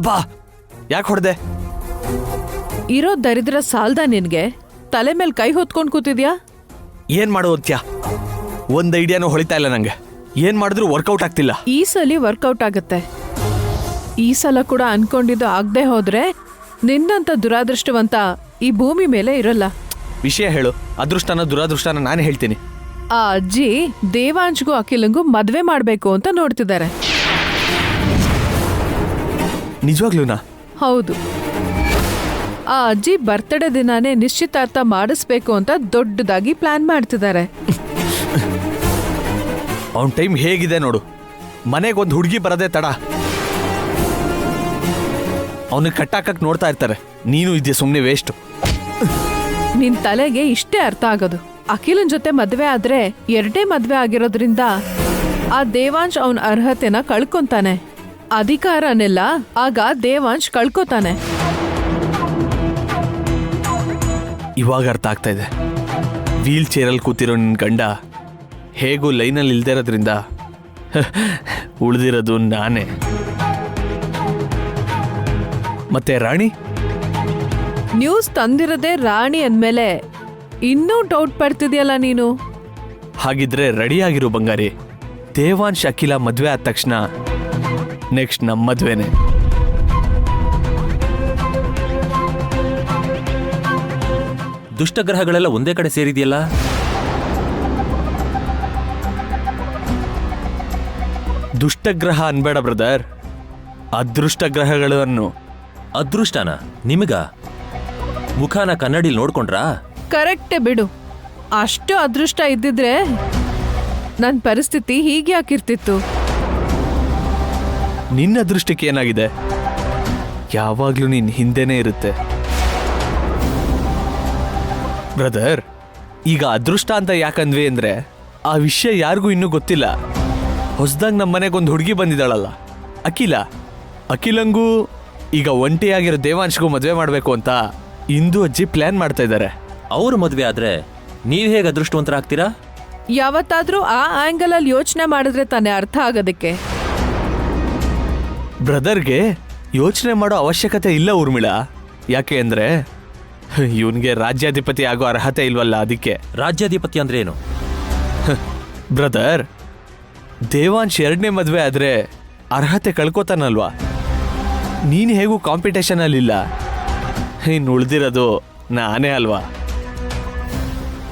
ಅಬ್ಬಾ ಯಾಕೆ ಹೊಡೆದೆ? ಇರೋ ದರಿದ್ರ ಸಾಲ್ದ ನಿನ್ಗೆ? ತಲೆ ಮೇಲೆ ಕೈ ಹೊತ್ಕೊಂಡ್ ಕೂತಿದ್ಯಾ? ಏನ್ ಮಾಡೋದ್ಯಾ? ಒಂದ್ ಐಡಿಯಾನು ಹೊಳಿತಾ ಇಲ್ಲ ನಂಗೆ. ಏನ್ ಮಾಡಿದ್ರು ವರ್ಕೌಟ್ ಆಗ್ತಿಲ್ಲ. ಈ ಸಲ ವರ್ಕೌಟ್ ಆಗತ್ತೆ. ಈ ಸಲ ಕೂಡ ಅನ್ಕೊಂಡಿದ್ದು ಆಗದೆ ಹೋದ್ರೆ ನಿನ್ನಂತ ದುರಾದೃಷ್ಟವಂತ ಈ ಭೂಮಿ ಮೇಲೆ ಇರಲ್ಲ. ವಿಷಯ ಹೇಳು. ಅದೃಷ್ಟನ ದುರಾದೃಷ್ಟನ ನಾನು ಹೇಳ್ತೀನಿ. ಆ ಅಜ್ಜಿ ದೇವಾಂಶ್ಗೂ ಅಖಿಲಂಗೂ ಮದ್ವೆ ಮಾಡ್ಬೇಕು ಅಂತ ನೋಡ್ತಿದ್ದಾರೆ. ನಿಜವಾಗ್ಲೂನಾ? ಹೌದು. ಆ ಅಜ್ಜಿ ಬರ್ತ್ಡೇ ದಿನಾನೇ ನಿಶ್ಚಿತಾರ್ಥ ಮಾಡಿಸ್ಬೇಕು ಅಂತ ದೊಡ್ಡದಾಗಿ ಪ್ಲಾನ್ ಮಾಡ್ತಿದ್ದಾರೆ. ಅವನ್ ಟೈಮ್ ಹೇಗಿದೆ ನೋಡು. ಮನೆಗೆ ಒಂದು ಹುಡುಗಿ ಬರದೆ ತಡ. ಅವನಿಗೆ ಕಟ್ಟಾಕಕ್ ನೋಡ್ತಾ ಇರ್ತಾರೆ. ನೀನು ಇದೆಯಾ ಸುಮ್ಮನೆ ವೇಸ್ಟ್. ನಿನ್ ತಲೆಗೆ ಇಷ್ಟೇ ಅರ್ಥ ಆಗೋದು. ಅಖಿಲನ್ ಜೊತೆ ಮದ್ವೆ ಆದ್ರೆ ಎರಡೇ ಮದ್ವೆ ಆಗಿರೋದ್ರಿಂದ ಆ ದೇವಾಂಶ್ ಅವನ ಅರ್ಹತೆನ ಕಳ್ಕೊಂತಾನೆ. ಅಧಿಕಾರನೆಲ್ಲ ಆಗ ದೇವಾಂಶ್ ಕಳ್ಕೊತಾನೆ. ಇವಾಗ ಅರ್ಥ ಆಗ್ತಾ ಇದೆ. ವೀಲ್ ಚೇರಲ್ಲಿ ಕೂತಿರೋ ನಿನ್ ಗಂಡ ಹೇಗೂ ಲೈನಲ್ಲಿ ಇಲ್ದೇ ಇರೋದ್ರಿಂದ ಉಳಿದಿರೋದು ನಾನೇ. ಮತ್ತೆ ರಾಣಿ ನ್ಯೂಸ್ ತಂದಿರದೆ ರಾಣಿ ಅಂದ್ಮೇಲೆ ಇನ್ನೂ ಡೌಟ್ ಪಡ್ತಿದ್ಯಲ್ಲ ನೀನು. ಹಾಗಿದ್ರೆ ರೆಡಿಯಾಗಿರು ಬಂಗಾರಿ. ದೇವಾಂಶ್ ಅಖಿಲ ಮದ್ವೆ ಆದ ತಕ್ಷಣ ನೆಕ್ಸ್ಟ್ ನಮ್ಮ ಮದ್ವೆನೆ. ದುಷ್ಟಗ್ರಹಗಳೆಲ್ಲ ಒಂದೇ ಕಡೆ ಸೇರಿದೆಯಲ್ಲ? ದುಷ್ಟಗ್ರಹ ಅನ್ಬೇಡ ಬ್ರದರ್, ಅದೃಷ್ಟ ಗ್ರಹಗಳು ಅನ್ನು. ಅದೃಷ್ಟನ ನಿಮಗ? ಮುಖಾನ ಕನ್ನಡಿಲ್ ನೋಡ್ಕೊಂಡ್ರಾ? ಕರೆಕ್ಟೇ ಬಿಡು. ಅಷ್ಟು ಅದೃಷ್ಟ ಇದ್ದಿದ್ರೆ ನನ್ನ ಪರಿಸ್ಥಿತಿ ಹೀಗೆ ಯಾಕಿರ್ತಿತ್ತು? ನಿನ್ನ ಅದೃಷ್ಟಕ್ಕೆ ಏನಾಗಿದೆ? ಯಾವಾಗ್ಲೂ ನಿನ್ ಹಿಂದೆನೇ ಇರುತ್ತೆ ಬ್ರದರ್. ಈಗ ಅದೃಷ್ಟ ಅಂತ ಯಾಕಂದ್ವಿ ಅಂದ್ರೆ ಆ ವಿಷಯ ಯಾರಿಗೂ ಇನ್ನೂ ಗೊತ್ತಿಲ್ಲ. ಹೊಸದಾಗಿ ನಮ್ಮ ಮನೆಗೊಂದು ಹುಡುಗಿ ಬಂದಿದ್ದಾಳಲ್ಲ, ಅಖಿಲ. ಅಖಿಲಂಗೂ ಈಗ ಒಂಟಿಯಾಗಿರೋ ದೇವಾಂಶ್ಗೂ ಮದುವೆ ಮಾಡಬೇಕು ಅಂತ ಇಂದು ಅಜ್ಜಿ ಪ್ಲಾನ್ ಮಾಡ್ತಾ ಇದ್ದಾರೆ. ಅವ್ರ ಮದ್ವೆ ಆದ್ರೆ ನೀವ್ ಹೇಗೆ ಅದೃಷ್ಟವಂತರಾಗ್ತೀರಾ? ಯಾವತ್ತಾದ್ರೂ ಆ ಆಂಗಲ್ ಅಲ್ಲಿ ಯೋಚನೆ ಮಾಡಿದ್ರೆ ತಾನೇ ಅರ್ಥ ಆಗೋದಕ್ಕೆ. ಬ್ರದರ್ಗೆ ಯೋಚನೆ ಮಾಡೋ ಅವಶ್ಯಕತೆ ಇಲ್ಲ ಊರ್ಮಿಳಾ. ಯಾಕೆ ಅಂದ್ರೆ ಇವನ್ಗೆ ರಾಜ್ಯಾಧಿಪತಿ ಆಗೋ ಅರ್ಹತೆ ಇಲ್ವಲ್ಲ, ಅದಕ್ಕೆ. ರಾಜ್ಯಾಧಿಪತಿ ಅಂದ್ರೆ ಏನು ಬ್ರದರ್? ದೇವಾಂಶ್ ಎರಡನೇ ಮದ್ವೆ ಆದ್ರೆ ಅರ್ಹತೆ ಕಳ್ಕೊತಾನಲ್ವಾ. ನೀನು ಹೇಗೂ ಕಾಂಪಿಟೇಷನ್ ಅಲ್ಲಿಲ್ಲ. ಇನ್ನು ಉಳಿದಿರೋದು ನಾನೇ ಅಲ್ವಾ.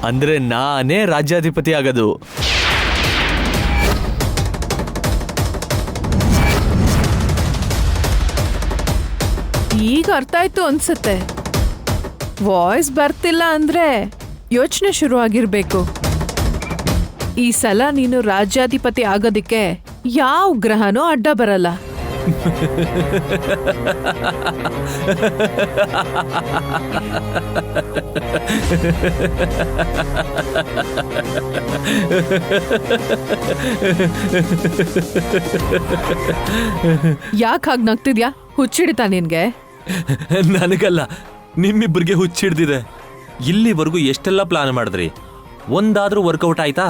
ಅಂದ್ರೆ ನಾನೇ ರಾಜ್ಯಾಧಿಪತಿ ಆಗೋದು. ಈಗ ಅರ್ಥ ಆಯ್ತು ಅನ್ಸುತ್ತೆ. ವಾಯ್ಸ್ ಬರ್ತಿಲ್ಲ ಅಂದ್ರೆ ಯೋಚನೆ ಶುರು ಆಗಿರ್ಬೇಕು. ಈ ಸಲ ನೀನು ರಾಜ್ಯಾಧಿಪತಿ ಆಗೋದಿಕ್ಕೆ ಯಾವ ಗ್ರಹನೂ ಅಡ್ಡ ಬರಲ್ಲ. ಯಾಕೆ ಹಾಗೆ ನಗ್ತಿದ್ಯಾ? ಹುಚ್ಚಿಡಿತಾ ನಿನ್ಗೆ? ನನಗಲ್ಲ, ನಿಮ್ಮಿಬ್ಬರಿಗೆ ಹುಚ್ಚಿಡ್ದಿದೆ. ಇಲ್ಲಿವರೆಗೂ ಎಷ್ಟೆಲ್ಲ ಪ್ಲಾನ್ ಮಾಡಿದ್ರಿ, ಒಂದಾದ್ರೂ ವರ್ಕೌಟ್ ಆಯ್ತಾ?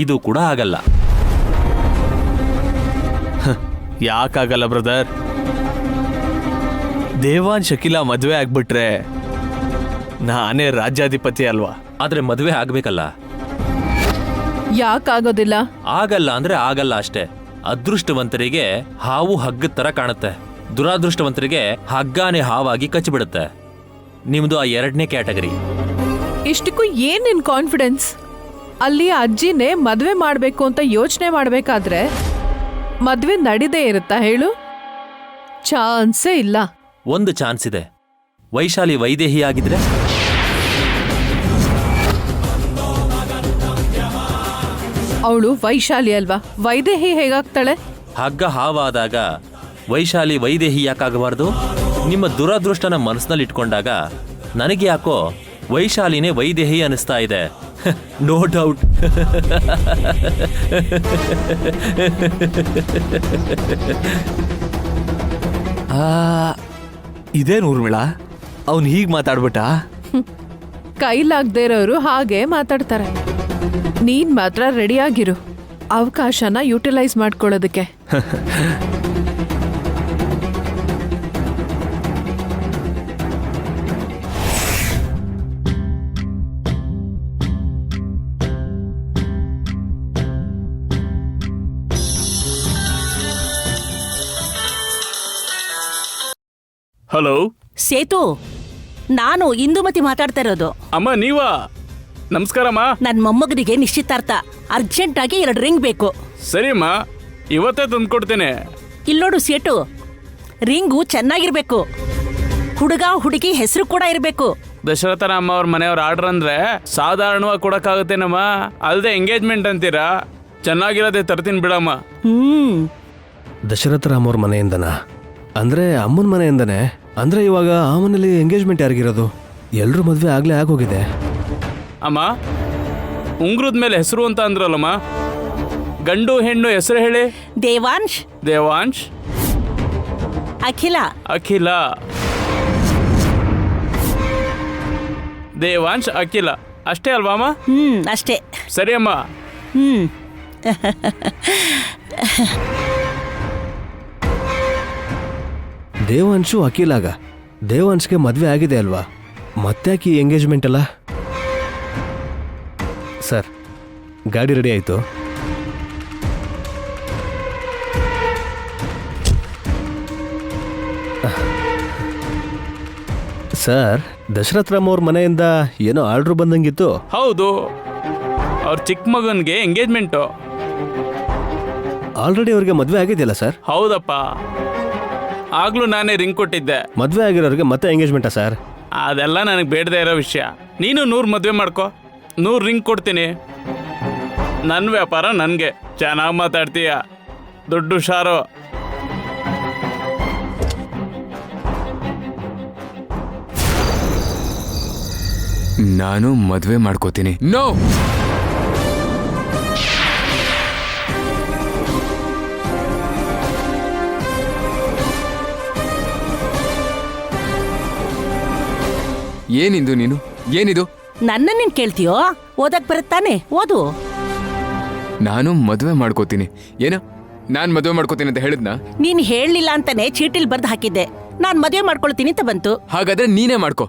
ಇದು ಕೂಡ ಆಗಲ್ಲ. ಯಾಕಾಗಲ್ಲ ಬ್ರದರ್? ದೇವಾಂಶ್ ಅಖಿಲ ಮದ್ವೆ ಆಗ್ಬಿಟ್ರೆ ನಾನೇ ರಾಜ್ಯಾಧಿಪತಿ ಅಲ್ವಾ. ಆದ್ರೆ ಮದ್ವೆ ಆಗ್ಬೇಕಲ್ಲ. ಯಾಕಾಗೋದಿಲ್ಲ? ಆಗಲ್ಲ ಅಂದ್ರೆ ಆಗಲ್ಲ ಅಷ್ಟೇ. ಅದೃಷ್ಟವಂತರಿಗೆ ಹಾವು ಹಗ್ಗದ ತರ ಕಾಣುತ್ತೆ, ದುರಾದೃಷ್ಟವಂತರಿಗೆ ಹಗ್ಗಾನೆ ಹಾವಾಗಿ ಕಚ್ಚಿಬಿಡುತ್ತೆ. ನಿಮ್ದು ಆ ಎರಡನೇ ಕ್ಯಾಟಗರಿ. ಇಷ್ಟಕ್ಕೂ ಏನ್ ನಿನ್ ಕಾನ್ಫಿಡೆನ್ಸ್? ಅಲ್ಲಿ ಅಜ್ಜಿನೇ ಮದ್ವೆ ಮಾಡ್ಬೇಕು ಅಂತ ಯೋಚನೆ ಮಾಡ್ಬೇಕಾದ್ರೆ ಮದ್ವೆ ನಡೀದೇ ಇರುತ್ತಾ ಹೇಳು? ಚಾನ್ಸೇ ಇಲ್ಲ. ಒಂದು ಚಾನ್ಸ್ ಇದೆ. ವೈಶಾಲಿ ವೈದೇಹಿ ಆಗಿದ್ರೆ? ಅವಳು ವೈಶಾಲಿ ಅಲ್ವಾ, ವೈದೇಹಿ ಹೇಗಾಗ್ತಾಳೆ? ಹಗ್ಗ ಹಾವಾದಾಗ ವೈಶಾಲಿ ವೈದೇಹಿ ಯಾಕಾಗಬಾರ್ದು? ನಿಮ್ಮ ದುರಾದೃಷ್ಟನ ಮನಸ್ಸಿನಲ್ಲಿ ಇಟ್ಕೊಂಡಾಗ ನನಗೆ ಯಾಕೋ ವೈಶಾಲಿನೇ ವೈದೇಹಿ ಅನಿಸ್ತಾ ಇದೆ. No doubt. ಇದೇನು ಊರ್ಮಿಳಾ, ಅವನು ಹೀಗೆ ಮಾತಾಡ್ಬಿಟ್ಟ? ಕೈಲಾಗದೇ ಇರೋರು ಹಾಗೆ ಮಾತಾಡ್ತಾರೆ. ನೀನ್ ಮಾತ್ರ ರೆಡಿಯಾಗಿರು ಅವಕಾಶನ ಯುಟಿಲೈಸ್ ಮಾಡ್ಕೊಳ್ಳೋದಕ್ಕೆ. ಹಲೋ ಸೇತು, ನಾನು ಇಂದುಮತಿ ಮಾತಾಡ್ತಾ ಇರೋದು. ಅಮ್ಮ ನೀವಾ? ನಮಸ್ಕಾರಮ್ಮ. ನನ್ನ ಮೊಮ್ಮಗನಿಗೆ ನಿಶ್ಚಿತಾರ್ಥ, ಅರ್ಜೆಂಟ್ ಆಗಿ 2 ರಿಂಗ್ ಬೇಕು. ಸರಿಯಮ್ಮ, ಇವತ್ತೇ ತಂದ್ಕೊಡ್ತೇನೆ. ಇಲ್ಲೋಡು ಸೇಟು, ರಿಂಗು ಚೆನ್ನಾಗಿರ್ಬೇಕು, ಹುಡುಗ ಹುಡುಗಿ ಹೆಸರು ಕೂಡ ಇರಬೇಕು. ದಶರಥನ ಅಮ್ಮ ಅವ್ರ ಮನೆಯವ್ರ ಆರ್ಡರ್ ಅಂದ್ರೆ ಸಾಧಾರಣವಾಗಿ ಕೊಡಕ್ಕಾಗತ್ತೇನಮ್ಮ? ಅಲ್ಲದೆ ಎಂಗೇಜ್ಮೆಂಟ್ ಅಂತೀರಾ? ಚೆನ್ನಾಗಿರೋದೇ ತರ್ತೀನಿ ಬಿಡಮ್ಮ. ದಶರಥ ರಾಮವ್ರ ಮನೆಯಿಂದನಾ? ಅಂದ್ರೆ ಅಮ್ಮನ ಮನೆಯಿಂದನೇ? ಅಂದ್ರೆ ಇವಾಗ ಆ ಮನೇಲಿ ಎಂಗೇಜ್ಮೆಂಟ್ ಯಾರಿಗಿರೋದು? ಎಲ್ರೂ ಮದ್ವೆ ಆಗ್ಲೇ ಆಗೋಗಿದೆ. ಅಮ್ಮ, ಉಂಗ್ರದ ಮೇಲೆ ಹೆಸರು ಅಂತ ಅಂದ್ರಲ್ಲಮ್ಮ, ಗಂಡು ಹೆಣ್ಣು ಹೆಸರು ಹೇಳಿ. ದೇವಾಂಶ್. ದೇವಾಂಶ್. ಅಖಿಲ. ಅಖಿಲ. ದೇವಾಂಶ್ ಅಖಿಲ ಅಷ್ಟೇ ಅಲ್ವಾ ಅಮ್ಮ? ಅಷ್ಟೇ. ಸರಿ ಅಮ್ಮ. ದೇವಾಂಶು ಅಖಿಲಾಗ? ದೇವಾಂಶ್ಗೆ ಮದ್ವೆ ಆಗಿದೆ ಅಲ್ವಾ? ಮತ್ತ್ಯಾಕೆ ಈ ಎಂಗೇಜ್ಮೆಂಟ್ ಅಲ್ಲ? ಸರ್, ಗಾಡಿ ರೆಡಿ ಆಯಿತು. ಸರ್, ದಶರಥ ರಾಮ್ ಅವ್ರ ಮನೆಯಿಂದ ಏನೋ ಆರ್ಡ್ರ್ ಬಂದಂಗಿತ್ತು. ಹೌದು, ಅವ್ರ ಚಿಕ್ಕ ಮಗನ್ಗೆ ಎಂಗೇಜ್ಮೆಂಟು. ಆಲ್ರೆಡಿ ಅವ್ರಿಗೆ ಮದ್ವೆ ಆಗಿದೆಯಲ್ಲ ಸರ್? ಹೌದಪ್ಪ, ಆಗ್ಲೂ ನಾನೇ ರಿಂಗ್ ಕೊಟ್ಟಿದ್ದೆ. ಮದ್ವೆ ಆಗಿರೋರಿಗೆ ಮತ್ತೆ ಎಂಗೇಜ್ಮೆಂಟಾ ಸರ್? ಅದೆಲ್ಲ ನನಗೆ ಬೇಡದೇ ಇರೋ ವಿಷಯ. ನೀನು 100 ಮದುವೆ ಮಾಡ್ಕೊ, 100 ರಿಂಗ್ ಕೊಡ್ತೀನಿ. ನನ್ನ ವ್ಯಾಪಾರ ನನಗೆ. ಚೆನ್ನಾಗಿ ಮಾತಾಡ್ತೀಯ, ದೊಡ್ಡ ಹುಷಾರು. ನಾನು ಮದುವೆ ಮಾಡ್ಕೋತೀನಿ. ನೋ, ಏನಿದು ನೀನು? ಏನಿದು? ನನ್ನ ನೀನ್ ಕೇಳ್ತೀಯೋ? ಓದಕ್ ಬರುತ್ತಾನೆ, ಓದು. ನಾನು ಮದುವೆ ಮಾಡ್ಕೋತೀನಿ. ಏನ? ನಾನ್ ಮದುವೆ ಮಾಡ್ಕೋತೀನಿ ಅಂತ ಹೇಳಿದ್ನಾ? ನೀನ್ ಹೇಳಲಿಲ್ಲ ಅಂತಾನೆ ಚೀಟಿಲ್ ಬರ್ದು ಹಾಕಿದ್ದೆ. ನಾನ್ ಮದುವೆ ಮಾಡ್ಕೊಳ್ತೀನಿ ಅಂತ ಬಂತು. ಹಾಗಾದ್ರೆ ನೀನೇ ಮಾಡ್ಕೋ.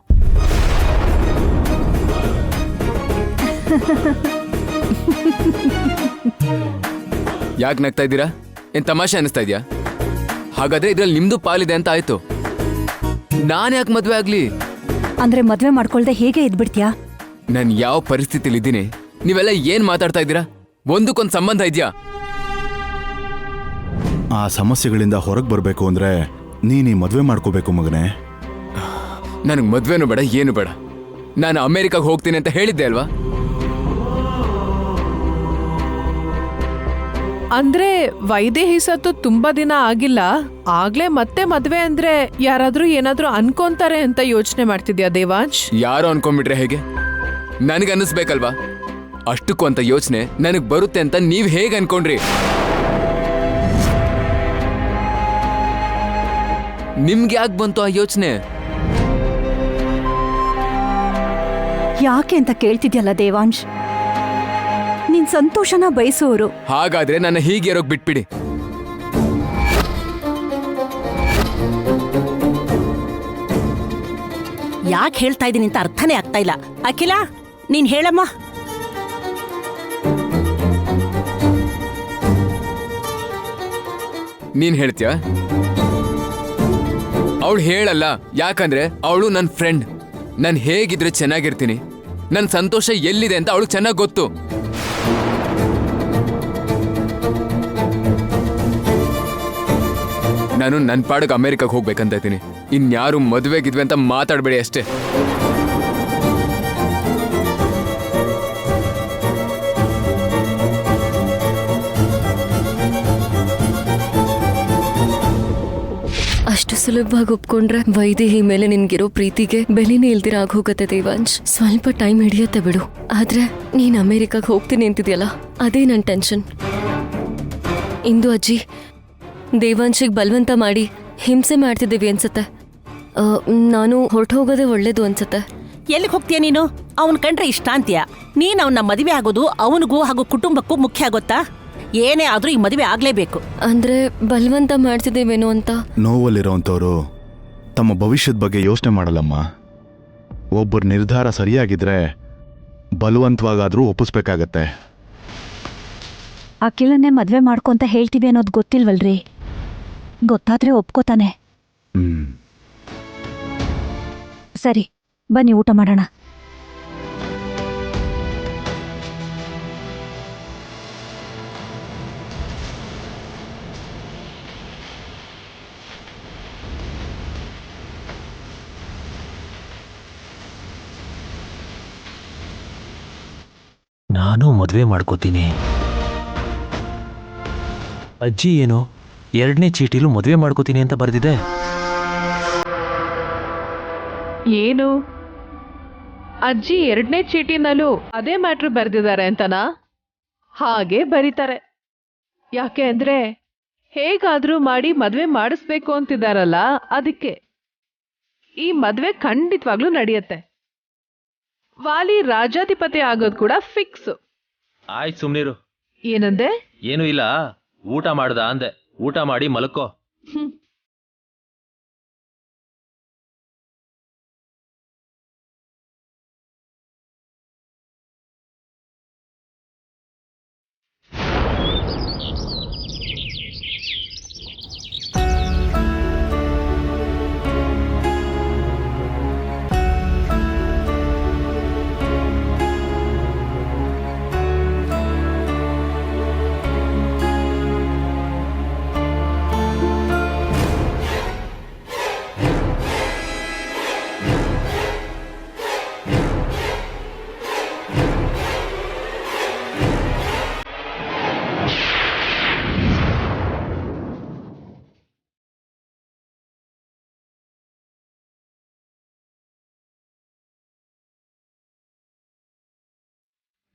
ಯಾಕೆ ನಗ್ತಾ ಇದ್ದೀರಾ? ಏನ್ ತಮಾಷೆ ಅನಿಸ್ತಾ ಇದೆಯಾ? ಹಾಗಾದ್ರೆ ಇದ್ರಲ್ಲಿ ನಿಮ್ದು ಪಾಲಿದೆ ಅಂತ ಆಯ್ತು. ನಾನ್ ಯಾಕೆ ಮದ್ವೆ ಆಗ್ಲಿ? ಅಂದ್ರೆ ಮದ್ವೆ ಮಾಡ್ಕೊಳ್ದೆ ಹೇಗೆ ಇದ್ಬಿಡ್ತೀಯಾ? ನಾನು ಯಾವ ಪರಿಸ್ಥಿತಿಲಿ ಇದ್ದೀನಿ? ನೀವೆಲ್ಲ ಏನ್ ಮಾತಾಡ್ತಾ ಇದ್ದೀರಾ? ಒಂದಕ್ಕೊಂದು ಸಂಬಂಧ ಇದೆಯಾ? ಆ ಸಮಸ್ಯೆಗಳಿಂದ ಹೊರಗೆ ಬರಬೇಕು ಅಂದ್ರೆ ನೀನು ಈ ಮದುವೆ ಮಾಡ್ಕೋಬೇಕು ಮಗನೇ. ನನಗೆ ಮದ್ವೆನೂ ಬೇಡ, ಏನು ಬೇಡ. ನಾನು ಅಮೆರಿಕಾಗೆ ಹೋಗ್ತೀನಿ ಅಂತ ಹೇಳಿದ್ದೆ ಅಲ್ವಾ? ಅಂದ್ರೆ ವೈದೇಹಿ ಸತ್ತು ತುಂಬಾ ದಿನ ಆಗಿಲ್ಲ, ಆಗ್ಲೇ ಮತ್ತೆ ಮದ್ವೆ ಅಂದ್ರೆ ಯಾರಾದ್ರೂ ಏನಾದ್ರೂ ಅನ್ಕೊಂತಾರೆ ಅಂತ ಯೋಚನೆ ಮಾಡ್ತಿದ್ಯಾ ದೇವಾಂಶ್? ಯಾರೋ ಅನ್ಕೊಂಡ್ಬಿಟ್ರೆ ಹೇಗೆ? ನನಗೆ ಅನ್ನಿಸ್ಬೇಕಲ್ವಾ? ಅಷ್ಟಕ್ಕೂ ಅಂತ ಯೋಚನೆ ನನಗೆ ಬರುತ್ತೆ ಅಂತ ನೀವ್ ಹೇಗೆ ಅನ್ಕೊಂಡ್ರಿ? ನಿಮ್ಗೆ ಯಾಕೆ ಬಂತು ಆ ಯೋಚನೆ? ಯಾಕೆ ಅಂತ ಕೇಳ್ತಿದ್ಯಲ್ಲ ದೇವಾಂಶ್, ನಿನ್ ಸಂತೋಷನ ಬಯಸೋರು. ಹಾಗಾದ್ರೆ ನನ್ನ ಹೀಗೆ ಇರೋಕ್ ಬಿಟ್ಬಿಡಿ. ಯಾಕೆ ಹೇಳ್ತಾ ಇದ್ದೀನಿ ಅಂತ ಅರ್ಥನೇ ಆಗ್ತಾ ಇಲ್ಲ. ಅಖಿಲ, ನೀನ್ ಹೇಳಮ್ಮ. ನೀನ್ ಹೇಳ್ತೀಯ? ಅವಳು ಹೇಳಲ್ಲ. ಯಾಕಂದ್ರೆ ಅವಳು ನನ್ನ ಫ್ರೆಂಡ್. ನಾನು ಹೇಗಿದ್ರೆ ಚೆನ್ನಾಗಿರ್ತೀನಿ, ನನ್ನ ಸಂತೋಷ ಎಲ್ಲಿದೆ ಅಂತ ಅವಳು ಚೆನ್ನಾಗಿ ಗೊತ್ತು. ನಾನು ನನ್ನ ಪಾಡಿಗೆ ಅಮೆರಿಕಾಗೆ ಹೋಗ್ಬೇಕಂತ ಇದ್ದೀನಿ. ಇನ್ಯಾರು ಮದುವೆಗಿದ್ವಿ ಅಂತ ಮಾತಾಡಬೇಡಿ ಅಷ್ಟೇ. ಅಷ್ಟು ಸುಲಭವಾಗಿ ಒಪ್ಕೊಂಡ್ರೆ ವೈದೇಹಿ ಮೇಲೆ ನಿನ್ಗಿರೋ ಪ್ರೀತಿಗೆ ಬೆಲೆನೇ ಇಲ್ದಿರ ಆಗೋಗತ್ತೆ ದೇವಾಂಶ್. ಸ್ವಲ್ಪ ಟೈಮ್ ಹಿಡಿಯತ್ತೆ ಬಿಡು. ಆದ್ರೆ ನೀನ್ ಅಮೆರಿಕಾಗ್ ಹೋಗ್ತೀನಿ ಅಂತಿದ್ಯಲ್ಲ, ಅದೇ ನನ್ ಟೆನ್ಷನ್. ಇಂದು ಅಜ್ಜಿ ದೇವಾಂಶಿಗೆ ಬಲವಂತ ಮಾಡಿ ಹಿಂಸೆ ಮಾಡ್ತಿದ್ದೀವಿ ಅನ್ಸತ್ತೆ. ನಾನು ಹೊರಟು ಹೋಗೋದೇ ಒಳ್ಳೇದು ಅನ್ಸತ್ತೆ. ಎಲ್ಲಿಗೆ ಹೋಗ್ತೀಯ ನೀನು? ಅವನ್ ಕಂಡ್ರೆ ಇಷ್ಟ ಅಂತೀಯ. ನೀನ್ ಅವನ ಮದುವೆ ಆಗೋದು ಅವನಿಗೂ ಹಾಗೂ ಕುಟುಂಬಕ್ಕೂ ಮುಖ್ಯ ಆಗುತ್ತಾ? ಏನೇ ಆದ್ರೂ ಈ ಮದುವೆ ಆಗ್ಲೇಬೇಕು. ಅಂದ್ರೆ ಬಲವಂತ ಮಾಡ್ತಿದ್ದೀವೇನೋ ಅಂತ. ನೋವಲ್ಲಿರೋಂಥವ್ರು ತಮ್ಮ ಭವಿಷ್ಯದ ಬಗ್ಗೆ ಯೋಚನೆ ಮಾಡಲ್ಲಮ್ಮ. ಒಬ್ಬರ ನಿರ್ಧಾರ ಸರಿಯಾಗಿದ್ರೆ ಬಲವಂತವಾಗಾದ್ರೂ ಒಪ್ಪಿಸ್ಬೇಕಾಗತ್ತೆ. ಅಖಿಲನ್ನೇ ಮದ್ವೆ ಮಾಡ್ಕೊಂತ ಹೇಳ್ತೀವಿ ಅನ್ನೋದು ಗೊತ್ತಿಲ್ವಲ್ರಿ? ಗೊತ್ತಾದ್ರೆ ಒಪ್ಕೋತಾನೆ. ಸರಿ, ಬನ್ನಿ ಊಟ ಮಾಡೋಣ. ನಾನು ಮದುವೆ ಮಾಡ್ಕೋತೀನಿ. ಅಜ್ಜಿ ಏನು 2ನೇ ಚೀಟಿಲು ಮದುವೆ ಮಾಡ್ಕೋತೀನಿ ಅಂತ ಬರೆದಿದೆ. ಏನು ಅಜ್ಜಿ 2ನೇ ಚೀಟಿನಲ್ಲೂ ಅದೇ ಮ್ಯಾಟ್ರ್ ಬರೆದಿದ್ದಾರೆ ಅಂತನಾ? ಹಾಗೆ ಬರೀತಾರೆ. ಯಾಕೆ ಅಂದ್ರೆ ಹೇಗಾದ್ರೂ ಮಾಡಿ ಮದ್ವೆ ಮಾಡಿಸ್ಬೇಕು ಅಂತಿದಾರಲ್ಲ, ಅದಕ್ಕೆ. ಈ ಮದ್ವೆ ಖಂಡಿತವಾಗ್ಲೂ ನಡೆಯುತ್ತೆ. ವಾಲಿ ರಾಜಾಧಿಪತಿ ಆಗೋದು ಕೂಡ ಫಿಕ್ಸ್. ಆಯ್ತು ಸುಮ್ನಿರು. ಏನಂದೆ? ಏನೂ ಇಲ್ಲ, ಊಟ ಮಾಡ್ದ ಅಂದೆ. ಊಟ ಮಾಡಿ ಮಲ್ಕೋ.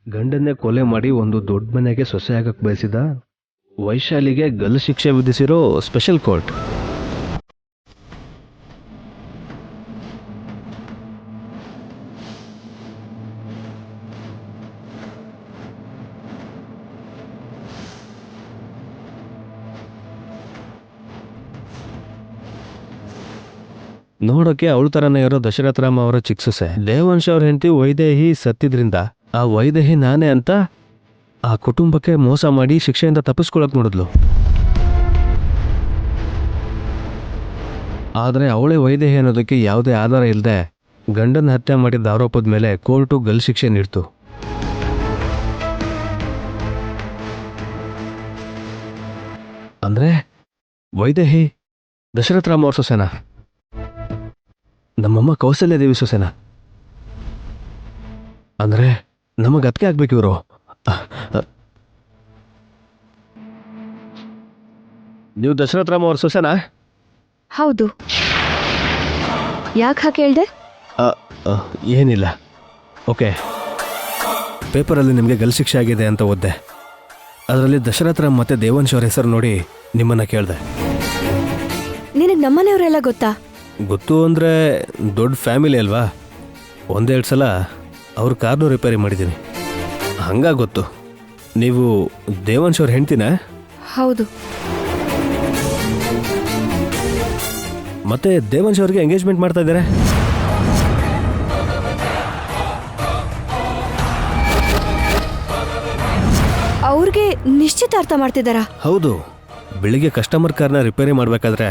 ಗಂಡನ್ನೇ ಕೊಲೆ ಮಾಡಿ ಒಂದು ದೊಡ್ಡ ಮನೆಗೆ ಸೊಸೆ ಆಗಕ್ಕೆ ಬಯಸಿದ ವೈಶಾಲಿಗೆ ಗಲ್ಲು ಶಿಕ್ಷೆ ವಿಧಿಸಿರೋ ಸ್ಪೆಷಲ್ ಕೋರ್ಟ್. ನೋಡೋಕೆ ಅವಳ ಥರನೇ ಇರೋ ದಶರಥ ರಾಮ ಅವರ ಚಿಕ್ಕ ಸೊಸೆ. ದೇವಂಶ ಅವ್ರ ಹೆಂಡತಿ ವೈದೇಹಿ ಸತ್ತಿದ್ರಿಂದ ಆ ವೈದೇಹಿ ನಾನೇ ಅಂತ ಆ ಕುಟುಂಬಕ್ಕೆ ಮೋಸ ಮಾಡಿ ಶಿಕ್ಷೆಯಿಂದ ತಪ್ಪಿಸ್ಕೊಳಕ್ ನೋಡಿದ್ಲು. ಆದರೆ ಅವಳೇ ವೈದೇಹಿ ಅನ್ನೋದಕ್ಕೆ ಯಾವುದೇ ಆಧಾರ ಇಲ್ಲದೆ ಗಂಡನ ಹತ್ಯೆ ಮಾಡಿದ ಆರೋಪದ ಮೇಲೆ ಕೋರ್ಟು ಗಲ್ಲು ಶಿಕ್ಷೆ ನೀಡ್ತು. ಅಂದ್ರೆ ವೈದೇಹಿ ದಶರಥ ರಾಮ ಅವ್ರ ಸೊಸೆನಾ? ನಮ್ಮಮ್ಮ ಕೌಸಲ್ಯ ದೇವಿ ಸೊಸೆನಾ? ಅಂದ್ರೆ ನಮಗೆ ಅದಕ್ಕೆ ಆಗ್ಬೇಕು ಇವರು. ನೀವು ದಶರಥ ರಾಮ ಅವ್ರ ಸೊಸೆನಾ? ಹೌದು. ಯಾಕೆ ಹಾಗೆ ಹೇಳ್ದೆ? ಏನಿಲ್ಲ. ಓಕೆ, ಪೇಪರಲ್ಲಿ ನಿಮಗೆ ಗಲ್ಲು ಶಿಕ್ಷೆ ಆಗಿದೆ ಅಂತ ಓದ್ದೆ. ಅದರಲ್ಲಿ ದಶರಥ ರಾಮ್ ಮತ್ತೆ ದೇವಂಶ್ ಅವ್ರ ಹೆಸರು ನೋಡಿ ನಿಮ್ಮನ್ನ ಕೇಳಿದೆ. ನಿನಗೆ ನಮ್ಮನೆಯವರೆಲ್ಲ ಗೊತ್ತಾ? ಗೊತ್ತು ಅಂದರೆ ದೊಡ್ಡ ಫ್ಯಾಮಿಲಿ ಅಲ್ವಾ. 1-2 ಸಲ ಅವ್ರ ಕಾರ್ನು ರಿಪೇರಿ ಮಾಡಿದ್ದೀನಿ, ಹಂಗಾಗಿ ಗೊತ್ತು. ನೀವು ದೇವಂಶ್ ಅವ್ರ ಹೆಂಡ್ತಿನಾ? ಹೌದು. ಮತ್ತೆ ದೇವಂಶ್ ಅವ್ರಿಗೆ ಎಂಗೇಜ್ಮೆಂಟ್ ಮಾಡ್ತಾ ಇದ್ದಾರೆ? ಅವ್ರಿಗೆ ನಿಶ್ಚಿತಾರ್ಥ ಮಾಡ್ತಿದ್ದಾರಾ? ಹೌದು. ಬೆಳಿಗ್ಗೆ ಕಸ್ಟಮರ್ ಕಾರ್ನ ರಿಪೇರಿ ಮಾಡಬೇಕಾದ್ರೆ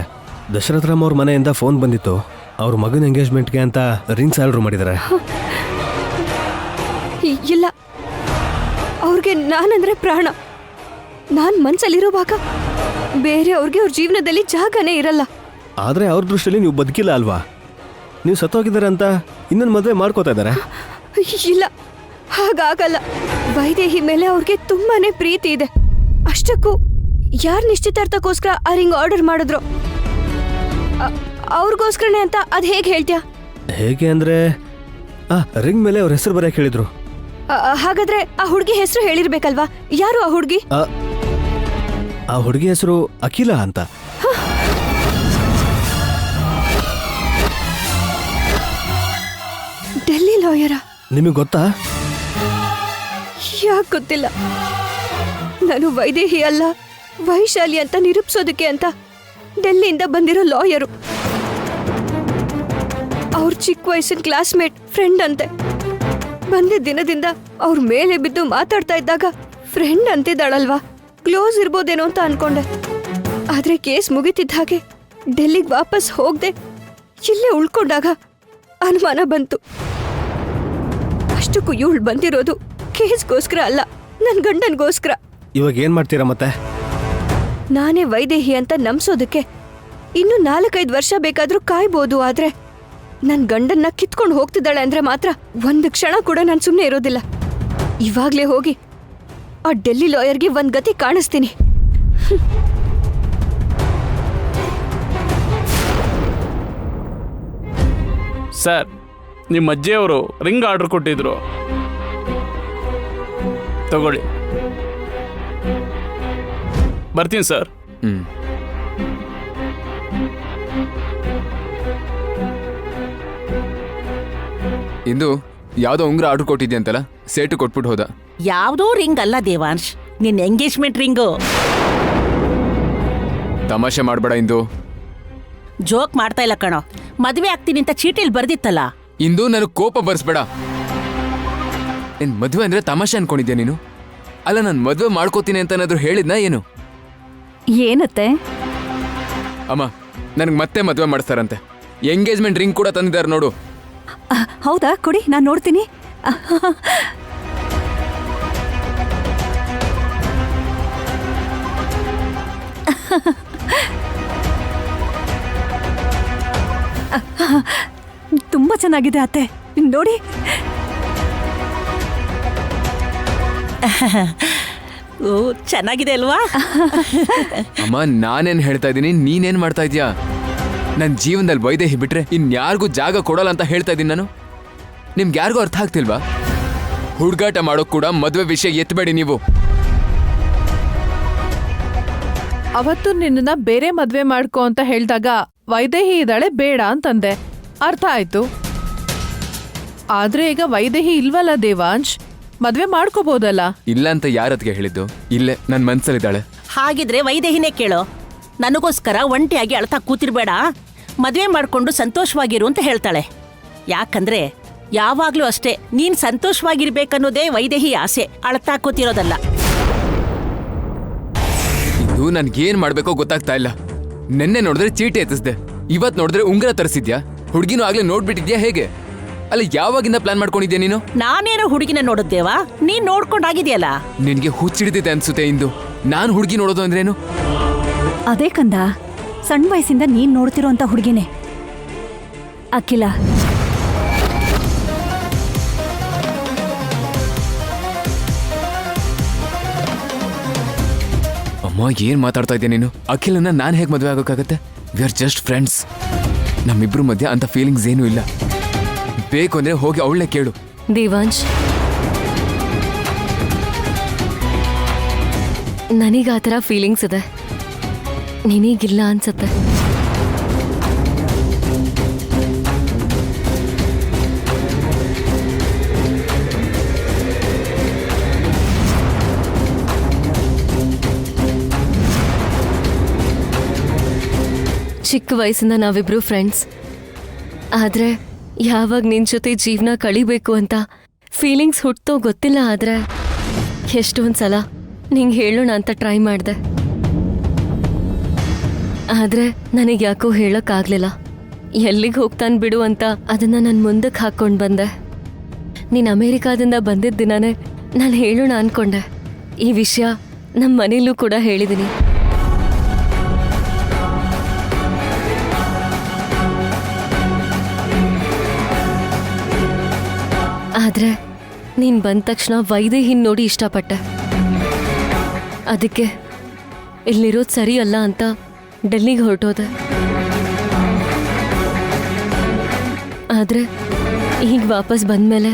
ದಶರಥ ರಾಮ್ ಅವ್ರ ಮನೆಯಿಂದ ಫೋನ್ ಬಂದಿತ್ತು. ಅವ್ರ ಮಗನ ಎಂಗೇಜ್ಮೆಂಟ್ಗೆ ಅಂತ ರಿಂಗ್ಸ್ ಆರ್ಡರ್ ಮಾಡಿದ್ದಾರೆ. ಇಲ್ಲ, ಅವ್ರಿಗೆ ನಾನಂದ್ರೆ ಪ್ರಾಣ. ನಾನು ಮನ್ಸಲ್ಲಿರುವಾಗ ಬೇರೆ ಅವ್ರಿಗೆ ಅವ್ರ ಜೀವನದಲ್ಲಿ ಜಾಗನೇ ಇರಲ್ಲ. ಆದರೆ ಅವ್ರ ದೃಷ್ಟಿಯಲ್ಲಿ ನೀವು ಬದುಕಿಲ್ಲ ಅಲ್ವಾ? ನೀವು ಸತ್ತೋಗಿದ್ದಾರೆ ಅಂತ ಇನ್ನೊಂದು ಮದುವೆ ಮಾಡ್ಕೋತಾ ಇದ್ದಾರೆ. ಇಲ್ಲ, ಹಾಗಾಗಲ್ಲ. ವೈದೇಹಿ ಮೇಲೆ ಅವ್ರಿಗೆ ತುಂಬಾನೇ ಪ್ರೀತಿ ಇದೆ. ಅಷ್ಟಕ್ಕೂ ಯಾರು ನಿಶ್ಚಿತಾರ್ಥಕ್ಕೋಸ್ಕರ ಆ ರಿಂಗ್ ಆರ್ಡರ್ ಮಾಡಿದ್ರು ಅವ್ರಿಗೋಸ್ಕರನೇ ಅಂತ ಅದು ಹೇಗೆ ಹೇಳ್ತೀಯಾ? ಹೇಗೆ ಅಂದ್ರೆ ರಿಂಗ್ ಮೇಲೆ ಅವ್ರ ಹೆಸರು ಬರೆಯಕ್ಕೆ ಹೇಳಿದ್ರು. ಹಾಗಾದ್ರೆ ಆ ಹುಡುಗಿ ಹೆಸರು ಹೇಳಿರ್ಬೇಕಲ್ವಾ? ಯಾರು ಆ ಹುಡುಗಿ? ಆ ಹುಡುಗಿ ಹೆಸರು ಅಖಿಲ ಅಂತ. ಡೆಲ್ಲಿ ಲಾಯರ? ನಿಮಗೆ ಗೊತ್ತಾ? ಯಾಕೆ ಗೊತ್ತಿಲ್ಲ. ನಾನು ವೈದೇಹಿ ಅಲ್ಲ, ವೈಶಾಲಿ ಅಂತ ನಿರೂಪಿಸೋದಕ್ಕೆ ಅಂತ ಡೆಲ್ಲಿಯಿಂದ ಬಂದಿರೋ ಲಾಯರು. ಅವ್ರ ಚಿಕ್ಕ ವಯಸ್ಸಿನ ಕ್ಲಾಸ್ಮೇಟ್, ಫ್ರೆಂಡ್ ಅಂತೆ. ಬಂದಿದ್ದ ದಿನದಿಂದ ಅವ್ರ ಮೇಲೆ ಬಿದ್ದು ಮಾತಾಡ್ತಾ ಇದ್ದಾಗ ಫ್ರೆಂಡ್ ಅಂತಿದ್ದಾಳಲ್ವಾ, ಕ್ಲೋಸ್ ಇರ್ಬೋದೇನೋ ಅಂತ ಅನ್ಕೊಂಡೆ. ಆದ್ರೆ ಕೇಸ್ ಮುಗಿತಿದ್ದ ಹಾಗೆ ಡೆಲ್ಲಿಗೆ ವಾಪಸ್ ಹೋಗದೆ ಇಲ್ಲೇ ಉಳ್ಕೊಂಡಾಗ ಅನುಮಾನ ಬಂತು. ಅಷ್ಟಕ್ಕೂ ಇವಳು ಬಂದಿರೋದು ಕೇಸ್ಗೋಸ್ಕರ ಅಲ್ಲ, ನನ್ನ ಗಂಡನ್ಗೋಸ್ಕರ. ಇವಾಗ ಏನು ಮಾಡ್ತೀರಾ ಮತ್ತೆ? ನಾನೇ ವೈದೇಹಿ ಅಂತ ನಂಬಿಸೋದಕ್ಕೆ ಇನ್ನು 4-5 ವರ್ಷ ಬೇಕಾದ್ರೂ ಕಾಯ್ಬೋದು. ಆದ್ರೆ ನನ್ ಗಂಡನ್ನ ಕಿತ್ಕೊಂಡು ಹೋಗ್ತಿದ್ದಾಳೆ ಅಂದ್ರೆ ಮಾತ್ರ ಒಂದು ಕ್ಷಣ ಕೂಡ ನಾನು ಸುಮ್ಮನೆ ಇರೋದಿಲ್ಲ. ಇವಾಗ್ಲೇ ಹೋಗಿ ಆ ಡೆಲ್ಲಿ ಲಾಯರ್ಗೆ ಒಂದ್ ಗತಿ ಕಾಣಿಸ್ತೀನಿ. ಸರ್, ನಿಮ್ಮ ಅಜ್ಜಿಯವರು ರಿಂಗ್ ಆರ್ಡರ್ ಕೊಟ್ಟಿದ್ರು, ತಗೊಳ್ಳಿ. ಬರ್ತೀನಿ ಸರ್. ಇಂದು ಯಾವ್ದೋ ಉಂಗ್ರ ಆರ್ಡರ್ ಕೊಟ್ಟಿದ್ಯಂತಲ್ಲ, ಸೇಟು ಕೊಟ್ಬಿಟ್ಟು ಹೋದ. ಯಾವ್ದೋ ರಿಂಗ್ ಅಲ್ಲ ದೇವಾಂಶ್, ನಿನ್ ಎಂಗೇಜ್ಮೆಂಟ್ ರಿಂಗು. ತಮಾಷೆ ಮಾಡ್ಬೇಡ ಇಂದು. ಜೋಕ್ ಮಾಡ್ತಾ ಇಲ್ಲ ಕಣೋ, ಮದ್ವೆ ಆಗ್ತೀನಿ ಅಂತ ಚೀಟಿಲ್ ಬರ್ದಿತ್ತಲ್ಲ. ಇಂದು ನನಗೆ ಕೋಪ ಬರ್ಸ್ಬೇಡ. ನಿನ್ ಮದ್ವೆ ಅಂದ್ರೆ ತಮಾಷೆ ಅನ್ಕೊಂಡಿದ್ಯಾ ನೀನು? ಅಲ್ಲ, ನಾನು ಮದ್ವೆ ಮಾಡ್ಕೋತೀನಿ ಅಂತ ಏನಾದ್ರು ಹೇಳಿದ್ನಾ ಏನು? ಏನತ್ತೆ? ಅಮ್ಮ, ನನಗೆ ಮತ್ತೆ ಮದ್ವೆ ಮಾಡಿಸ್ತಾರಂತೆ. ಎಂಗೇಜ್ಮೆಂಟ್ ರಿಂಗ್ ಕೂಡ ತಂದಿದ್ದಾರೆ ನೋಡು. ಹೌದಾ? ಕೊಡಿ, ನಾನು ನೋಡ್ತೀನಿ. ತುಂಬಾ ಚೆನ್ನಾಗಿದೆ ಅತ್ತೆ, ನೋಡಿ. ಓ, ಚೆನ್ನಾಗಿದೆ ಅಲ್ವಾ? ಅಮ್ಮ, ನಾನೇನ್ ಹೇಳ್ತಾ ಇದ್ದೀನಿ, ನೀನೇನ್ ಮಾಡ್ತಾ ಇದೀಯಾ? ನನ್ನ ಜೀವನದಲ್ಲಿ ವೈದೇಹಿ ಬಿಟ್ರೆ ಇನ್ಯಾರಿಗೂ ಜಾಗ ಕೊಡಲ್ಲ ಅಂತ ಹೇಳ್ತಾ ಇದ್ದೀನಿ ನಾನು. ನಿಮ್ಗೆ ಯಾರಿಗೂ ಅರ್ಥ ಆಗ್ತಿಲ್ವಾ? ಹುಡುಗಾಟ ಮಾಡೋಕ್ ಕೂಡ ಮದುವೆ ವಿಷಯ ಎತ್ತಬೇಡಿ ನೀವು. ಅವತ್ತು ನಿನ್ನ ಬೇರೆ ಮದ್ವೆ ಮಾಡ್ಕೋ ಅಂತ ಹೇಳ್ದಾಗ ವೈದೇಹಿ ಇದ್ದಾಳೆ ಬೇಡ ಅಂತಂದೆ, ಅರ್ಥ ಆಯ್ತು. ಆದ್ರೆ ಈಗ ವೈದೇಹಿ ಇಲ್ವಲ್ಲ ದೇವಾಂಶ್, ಮದ್ವೆ ಮಾಡ್ಕೋಬಹುದಲ್ಲ? ಇಲ್ಲ ಅಂತ ಯಾರತ್ಗೆ ಹೇಳಿದ್ದು? ಇಲ್ಲೇ ನನ್ನ ಮನ್ಸಲ್ಲಿದ್ದಾಳೆ. ಹಾಗಿದ್ರೆ ವೈದೇಹಿನೇ ಕೇಳೋ. ನನಗೋಸ್ಕರ ಒಂಟಿಯಾಗಿ ಅಳ್ತಾ ಕೂತಿರ್ಬೇಡ, ಮದ್ವೆ ಮಾಡ್ಕೊಂಡು ಸಂತೋಷವಾಗಿರು ಅಂತ ಹೇಳ್ತಾಳೆ. ಯಾಕಂದ್ರೆ ಯಾವಾಗ್ಲೂ ಅಷ್ಟೇ, ನೀನ್ ಸಂತೋಷವಾಗಿರ್ಬೇಕನ್ನೋದೇ ವೈದೇಹಿ ಆಸೆ, ಅಳ್ತಾ ಕೂತಿರೋದಲ್ಲ. ಇದು ನನ್ಗೇನ್ ಮಾಡ್ಬೇಕೋ ಗೊತ್ತಾಗ್ತಾ ಇಲ್ಲ. ನೆನ್ನೆ ನೋಡಿದ್ರೆ ಚೀಟಿ ಎತ್ತಿಸ್ದೆ, ಇವತ್ ನೋಡಿದ್ರೆ ಉಂಗ್ರ ತರಿಸಿದ್ಯಾ? ಹುಡುಗಿನೂ ಆಗ್ಲೇ ನೋಡ್ಬಿಟ್ಟಿದ್ಯಾ ಹೇಗೆ? ಅಲ್ಲ, ಯಾವಾಗಿಂದ ಪ್ಲಾನ್ ಮಾಡ್ಕೊಂಡಿದ್ಯಾ ನೀನು? ನಾನೇನೋ ಹುಡುಗಿನ ನೋಡುತ್ತೇವಾ, ನೀನ್ ನೋಡ್ಕೊಂಡಾಗಿದ್ಯಲ್ಲ. ನಿನ್ಗೆ ಹುಚ್ಚಿಡಿದಿದೆ ಅನ್ಸುತ್ತೆ ಇಂದು. ನಾನ್ ಹುಡುಗಿ ನೋಡೋದು ಅಂದ್ರೇನು? ಅದೇ ಕಂದ, ಸಣ್ಣ ವಯಸ್ಸಿಂದ ನೀನ್ ನೋಡ್ತಿರೋ ಅಂತ ಹುಡುಗಿನೇ ಅಖಿಲ. ಅಮ್ಮ, ಏನ್ ಮಾತಾಡ್ತಾ ಇದ್ಯಾ ನೀನು? ಅಖಿಲನ್ನ ನಾನ್ ಹೇಗ್ ಮದ್ವೆ ಆಗೋಕ್ಕಾಗತ್ತೆ? We are just friends. ನಮ್ಮಿಬ್ರು ಮಧ್ಯೆ ಅಂತ ಫೀಲಿಂಗ್ಸ್ ಏನೂ ಇಲ್ಲ. ಬೇಕು ಅಂದ್ರೆ ಹೋಗಿ ಅವಳನ್ನೇ ಕೇಳು. ದೇವಾಂಶ್, ನನಗೆ ಆ ಥರ ಫೀಲಿಂಗ್ಸ್ ಇದೆ, ನಿನಗಿಲ್ಲ ಅನ್ಸತ್ತೆ. ಚಿಕ್ಕ ವಯಸ್ಸಿಂದ ನಾವಿಬ್ರು ಫ್ರೆಂಡ್ಸ್. ಆದ್ರೆ ಯಾವಾಗ ನಿನ್ ಜೊತೆ ಜೀವನ ಕಳಿಬೇಕು ಅಂತ ಫೀಲಿಂಗ್ಸ್ ಹುಟ್ಟೋ ಗೊತ್ತಿಲ್ಲ. ಆದ್ರೆ ಎಷ್ಟೊಂದು ಸಲ ನಿಂಗೆ ಹೇಳೋಣ ಅಂತ ಟ್ರೈ ಮಾಡಿದೆ, ಆದ್ರೆ ನನಗೆ ಯಾಕೋ ಹೇಳೋಕ್ಕಾಗಲಿಲ್ಲ. ಎಲ್ಲಿಗೆ ಹೋಗ್ತಾನೆ ಬಿಡು ಅಂತ ಅದನ್ನ ನಾನು ಮುಂದಕ್ಕೆ ಹಾಕ್ಕೊಂಡು ಬಂದೆ. ನೀನು ಅಮೇರಿಕಾದಿಂದ ಬಂದಿದ್ದ ದಿನನೇ ನಾನು ಹೇಳೋಣ ಅನ್ಕೊಂಡೆ. ಈ ವಿಷಯ ನಮ್ಮ ಮನೇಲೂ ಕೂಡ ಹೇಳಿದ್ದೀನಿ. ಆದ್ರೆ ನೀನು ಬಂದ ತಕ್ಷಣ ವೈದೇಹಿನ್ ನೋಡಿ ಇಷ್ಟಪಟ್ಟೆ. ಅದಕ್ಕೆ ಇಲ್ಲಿರೋದು ಸರಿ ಅಲ್ಲ ಅಂತ ಡೆಲ್ಲಿಗೆ ಹೊರಟೋದೆ. ಆದರೆ ಈಗ ವಾಪಸ್ ಬಂದಮೇಲೆ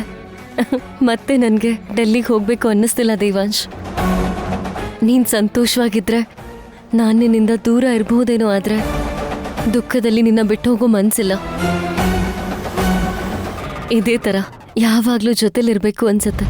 ಮತ್ತೆ ನನಗೆ ಡೆಲ್ಲಿಗೆ ಹೋಗಬೇಕು ಅನ್ನಿಸ್ತಿಲ್ಲ ದೇವಾಂಶ್. ನೀನು ಸಂತೋಷವಾಗಿದ್ದರೆ ನಾನು ನಿನ್ನಿಂದ ದೂರ ಇರಬಹುದೇನೋ, ಆದರೆ ದುಃಖದಲ್ಲಿ ನಿನ್ನ ಬಿಟ್ಟು ಹೋಗೋ ಮನಸ್ಸಿಲ್ಲ. ಇದೇ ಥರ ಯಾವಾಗಲೂ ಜೊತೆಲಿರಬೇಕು ಅನ್ಸುತ್ತೆ.